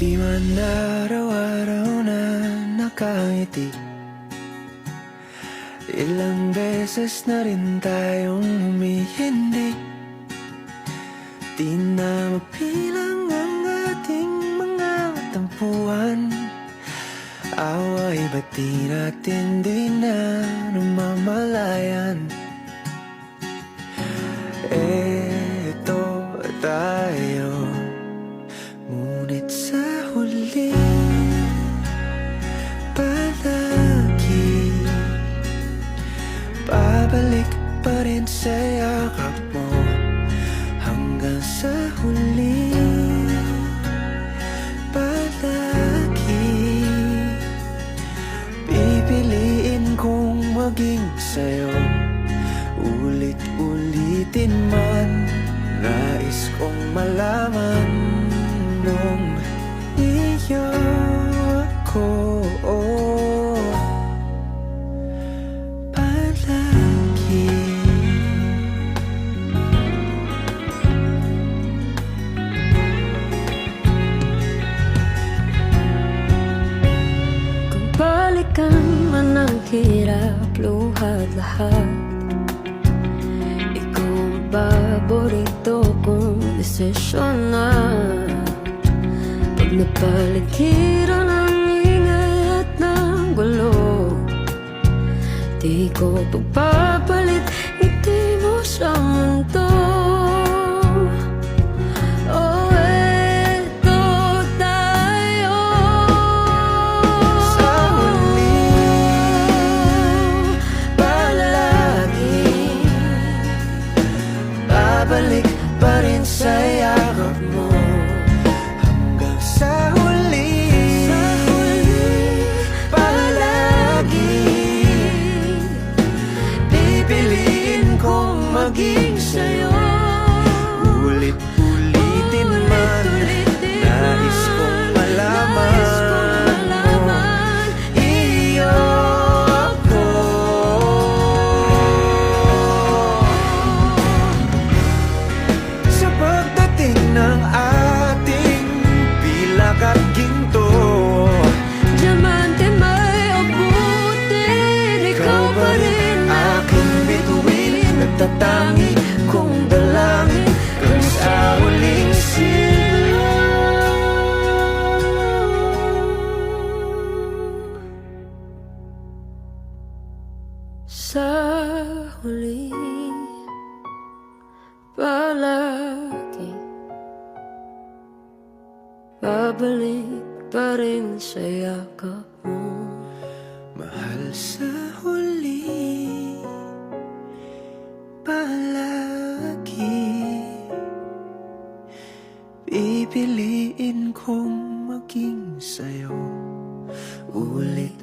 Di man araw-araw na nakangiti, ilang beses na rin tayong humihindi. Di na mapilang ang ating mga tampuhan. Away ba't di natin di na namamalayan? Eto tayo, ngunit sa huli palagi babalik pa rin sa yakap mo. Hanggang sa huli palagi pipiliin kong maging sa'yo. Ulit-ulitin man, nais kong malaman nung iyo ako palagi. Kung balikan man ang hirap, luhat lahat, ikaw ang paborito kong desisyon na. Pag napaligiran ang ingay at ng gulo, di ko pagpapalit ngiti mo sa mundo. Oh, eto tayo Sa huli palagi babalik pa rin sa yakap mo. Hanggang sa huli palagi pipiliin kong maging sa'yo. Ulit-ulitin man, nais kong malaman iyo ako. Sa pagdating ng ating pilak at ginto, diamante may abutin, ikaw pa rin aking bituin, nagtatangi kong dalangin kung sa huling sa huli palagi babalik pa rin sa yakap mo. mahal. Sa huli palagi pipiliin kong maging sa'yo. Ulit